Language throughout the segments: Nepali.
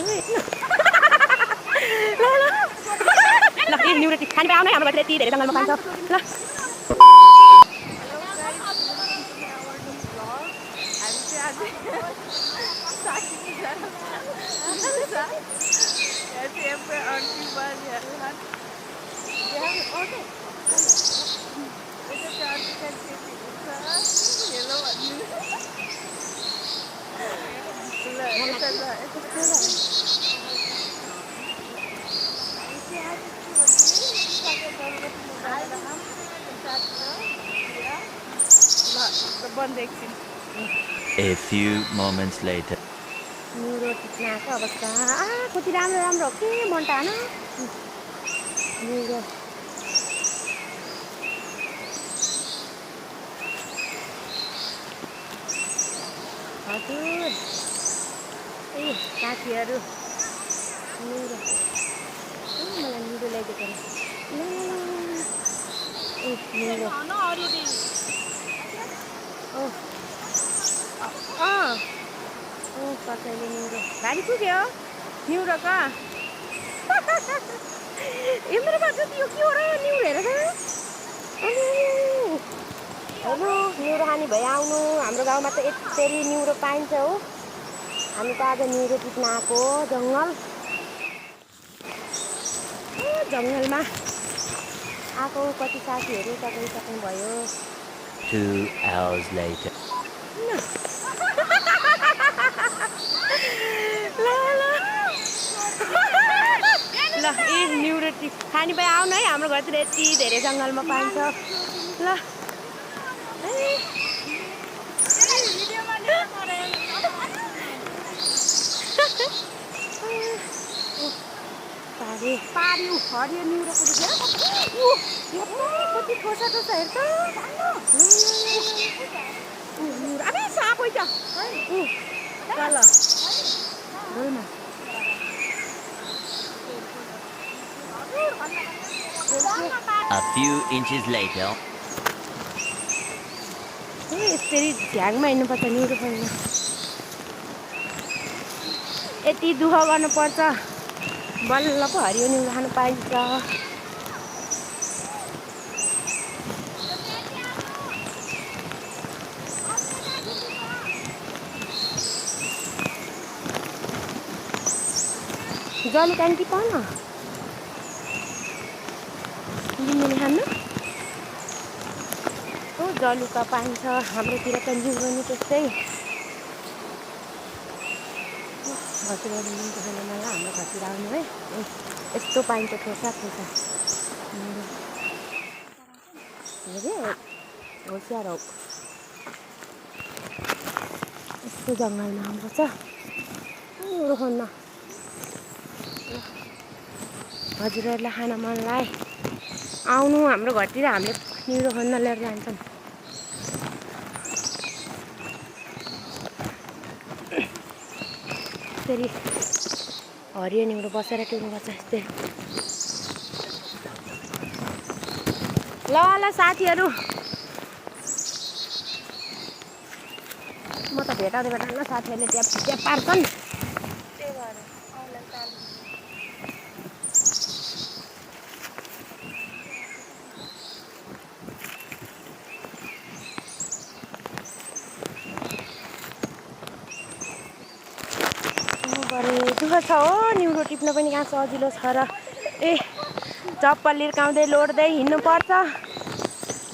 ल ल न्युरोटी खाने पाउँ नै हाम्रो यति धेरै जङ्गलमा पाइन्छ ल A few moments later. न्युरोटी खाएको अवस्था कति राम्रो राम्रो हो के मन त हैन न्युरो हजुर ए साथीहरू न्युरो मलाई न्युरो ल्याइदिएको ए न्युरो कसैले न्युरो गाडी पुग्यो न्युरो का ए मेरो बाटो यो के हो र न्युरो हेर हेलो न्युरो खाने भए आउनु हाम्रो गाउँमा त यति न्युरो पाइन्छ हो हामी त आज न्युरो टिप्न आएको जङ्गलमा आएको कति साथीहरू सकिसक्नुभयो 2 hours later. ल ए न्युरो टिप खाने भए आउनु है हाम्रो घरतिर यति धेरै जङ्गलमा पाइन्छ ल पार्यो हरियो न्युरो पुग्यो कति खोसा छ हेर त अबे साप होइन ल A few inches later. यसरी झ्याङमा हिँड्नुपर्छ न्युरो खान यति दुःख गर्नुपर्छ बल्ल पो हरियो न्युरो खानु पाइन्छ जल ट्याङ्की पाउन लिम्बुले खानु हो जलुका पाइन्छ हाम्रोतिर त न्युरो नि त्यस्तै हजुरहरू लिम्बु खानु मलाई हाम्रो घरतिर आउनु है यस्तो पाइन्छ खोसा होसियार हो यस्तो जङ्गलमा आउनुपर्छ न्युरो खान हजुरहरूलाई खान मनलाई आउनु हाम्रो घरतिर हामीले न्युरो खान लिएर जान्छौँ फेरि हरियो न्युरो बसेर टिप्नुपर्छ यस्तै ल ल साथीहरू म त भेटाउँदै भेटाउन साथीहरूले ट्याप पार्छन् दुःख छ हो न्युरो टिप्न पनि कहाँ सजिलो छ र ए चप्पल लिर्काउँदै लोड्दै हिँड्नुपर्छ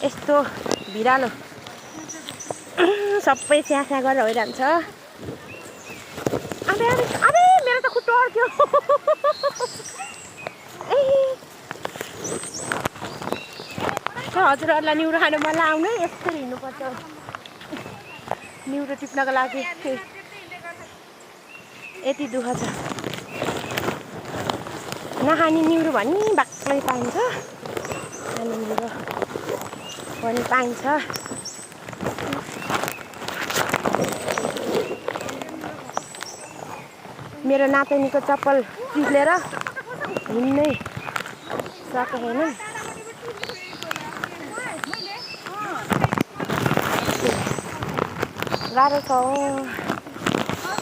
यस्तो भिरालो सबै स्यास्या गरेर होइरहन्छ अबे मेरो त खुट्टा अड्क्यो हजुरहरूलाई न्युरो खानु मन आउनु यसरी हिँड्नुपर्छ न्युरो टिप्नको लागि यति दुःख छ नखाने न्युरो भनी बाक्लै पाइन्छ खाने न्युरो पनि पाइन्छ मेरो नातिनीको चप्पल चिप्लेर हिँड्नै सकेको छैन गाह्रो छ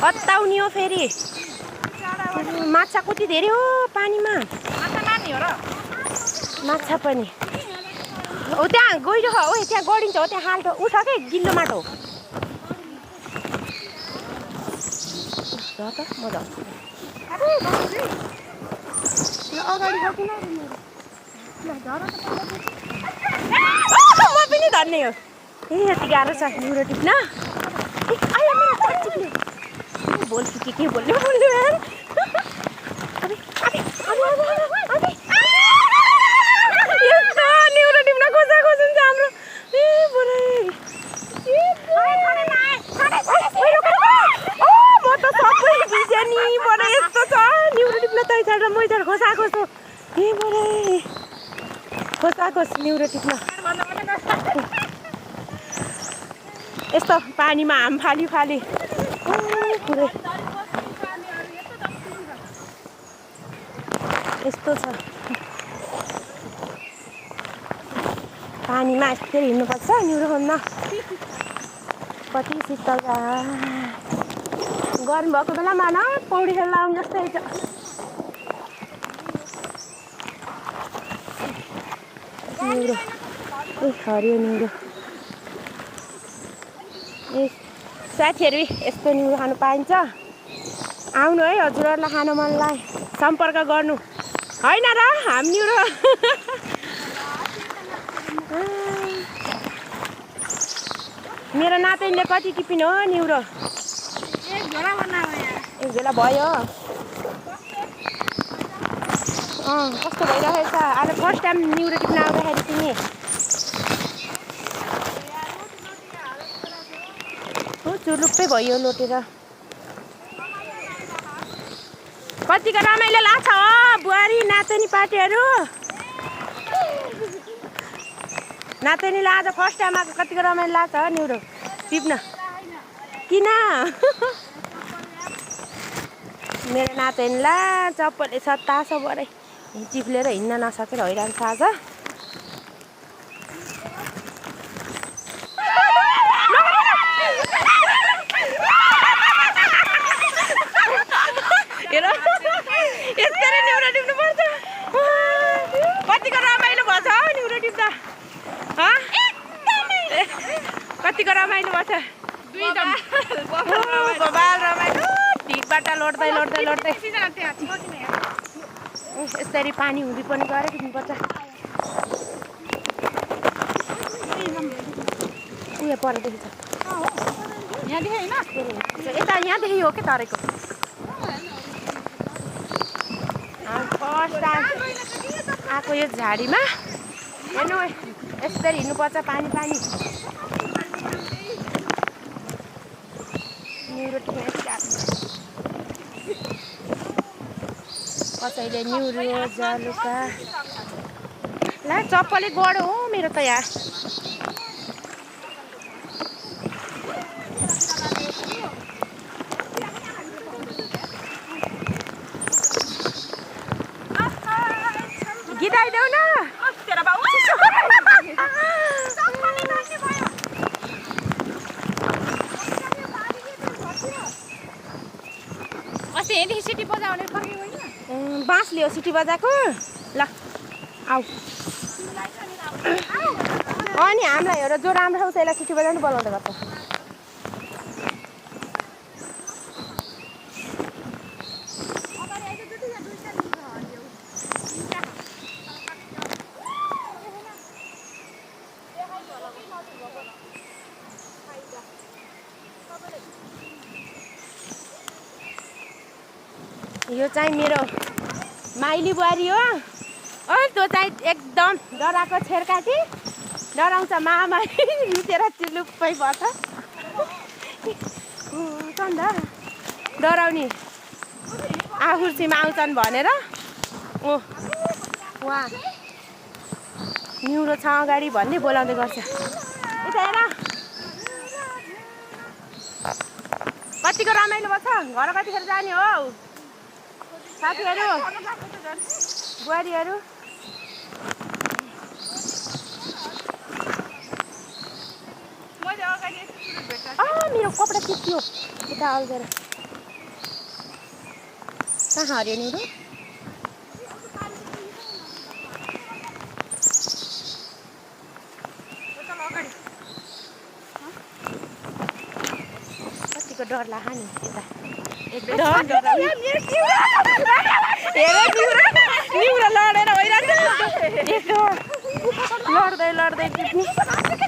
हताउने हो फेरि माछा कति धेरै हो पानीमा माछा पनि हो त्यहाँ गइरो हो त्यहाँ गडिन्छ हो त्यहाँ हाल्टो उठ के गिल्लो माटो त म जान्छु अगाडि गएको म पनि धन्ने हो ए यति गाह्रो छ निउरो टिप्न बोल्छु के बोल्नु यार यस्तो निउरो टिप्न खोजाएको हुन्छ हाम्रो ए बुढै म त सबै भिजे नि बडा यस्तो छ निउरो टिप्न तै छ र मै छ खोसाएको छु ए बुढै खोसाएको निउरो टिप्न यस्तो पानीमा हाम फाली पुरै यस्तो छ पानीमा यस्तै हिँड्नुपर्छ निउरो खोज्न कति शीतल गरम भएको बेलामा न पौडी खेल्न आउनु जस्तै छ निउरो ए हरियो निउरो ए साथीहरू यस्तो निउरो खानु पाइन्छ आउनु है हजुरहरूलाई खान मनलाई सम्पर्क गर्नु होइन र हामी निउरो मेरो नातिनीले कति टिपिनु हो निउरो एक बेला भयो कस्तो भइरहेको छ आज फर्स्ट टाइम निउरो टिप्न आउँदाखेरि तिमी चुरुप्पै भयो लोटेर कतिको रमाइलो लाग्छ हो बुहारी नातिनी पार्टीहरू नातिनीलाई आज फर्स्ट टाइम आएको कतिको रमाइलो लाग्छ हो निउरो टिप्न किन मेरो नातिनीलाई चप्पलले सत्ता छ बडै चिप्लेर हिँड्न नसकेर हैरान छ आज कतिको रमाइलो भएछ हौ निउरो टिप्दा कतिको रमाइलो भएछ बाल रमाइलो ढिकबाट लोड्दै यसरी पानी हुँदी पनि गएर खिच्नुपर्छ उयो परदेखि छ यहाँदेखि होइन यता यहाँदेखि हो क्या तरेको फर्स्ट टाइम आएको यो झाडीमा हेर्नु यसरी हिँड्नुपर्छ पानी निउरो टिप्न कसैले निउरो जलुका ला चप्पलै गढो हो मेरो त यहाँ गिदाइदेऊ न अस्ति यहाँदेखि सिटी बजाउने बाँस लियो सिटी बजाएको ल आऊ अनि हामीलाई हेर जो राम्रो छ उसैलाई सिटी बजाउनु बोलाउँदै गर्छ यो चाहिँ मेरो माइली बुहारी हो त्यो चाहिँ एकदम डराएको छेर्काटी डराउँछ मामा रिसेर चुलुप्पै पर्छ डराउने आफूर्सीमा आउँछन् भनेर उहाँ निउरो छ अगाडि भन्ने बोलाउँदै गर्छ यता हेर कतिको रमाइलो भएको छ घर कतिखेर जाने हो साथीहरू बुहारीहरू मेरो कपडा चिप्यो यता अल्झेर कहाँ हऱ्यो निउरो कतिको डर लाग्यो नि यता एकदम डर निउरो लडेर भइरहेको लड्दै लड्दै टिप्ने के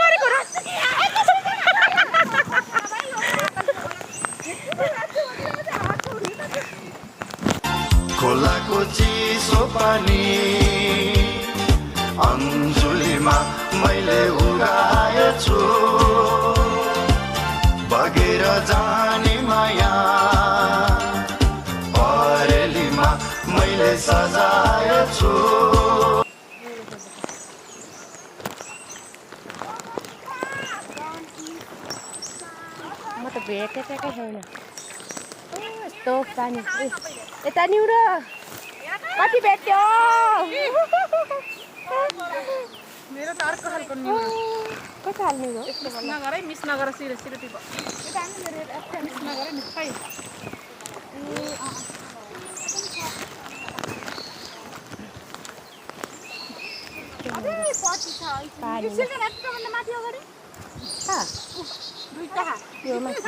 गरेको र खोलाको चिसो पानी अन्जुलीमा मैले उडाएछु बगेर जाने माया परेलीमा मैले सजाएछु म त भेटेकै छैन यस्तो पानी यता निउरो कति भेट्यो मेरो त अर्को खालको निउरो कता हाल्ने हो मिस नगर सिरो सिरो टिप मिस नगर नि खै पानी यो माथि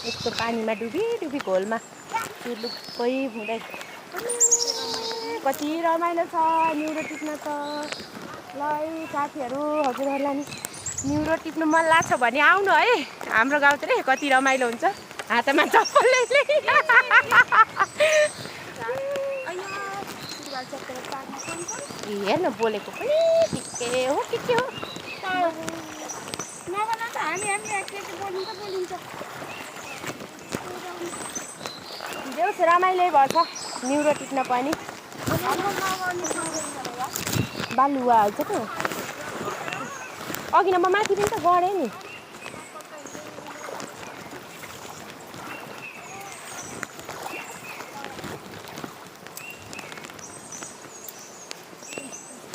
यस्तो पानीमा डुबी डुबी घोलमा लुक्कै हुँदै कति रमाइलो छ निउरो टिप्न त ल है साथीहरू हजुरहरूलाई नि निउरो टिप्नु मन लाग्छ भने आउनु है हाम्रो गाउँतिर कति रमाइलो हुन्छ हातमा चप्पलले हेर्न बोलेको पनि ठिकै हो के हो देउस रमाइलो भएछ निउरो टिप्न पनि बालुवा हाल्छ त अघि न म माथि पनि त गरेँ नि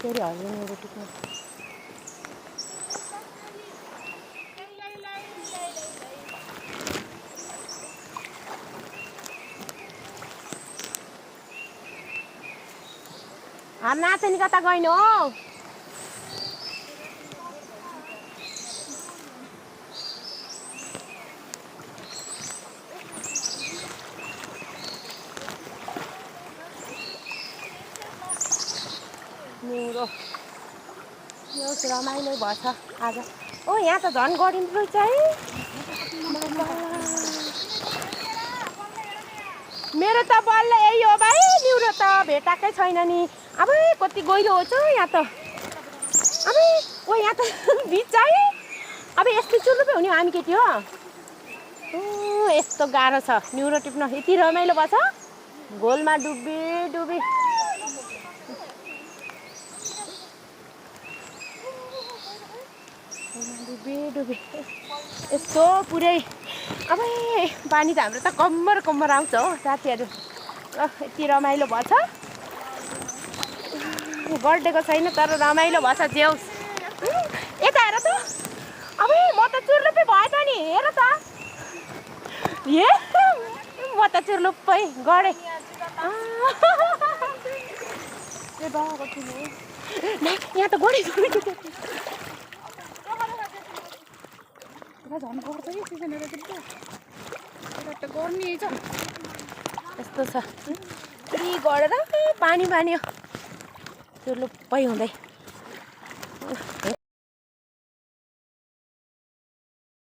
फेरि हल्यो निउरो टिप्न नाचनी कता गइनु हो निउरो यो रमाइलो भएछ आज ओ यहाँ त झन् गरिन्छ रहेछ है मेरो त बल्ल यही हो भाइ निउरो त भेटाएकै छैन नि अब कति गहिरो हो छ यहाँ त अब ओ यहाँ त बिच है अब यस्तो चुरुपै हुने हामी केटी हो यस्तो गाह्रो छ निउरो टिप्न यति रमाइलो भएछ घोलमा डुबी डुबी डुबी डुबी यस्तो पुरै अब पानी त हाम्रो त कम्मर कम्मर आउँछ हो साथीहरू यति रमाइलो भएछ गर्डेको छैन तर रमाइलो भएछ जेउस यता हेर त अब म त चुर्लुप्पै भयो त नि हेर त म त चुर्लुप्पै गडेँ यहाँ त गडेँ झन् गर्छ कि सिजनहरू त गर्ने छ यस्तो छ यति गरेर पानी पानी चुर्लुप्पै हुँदै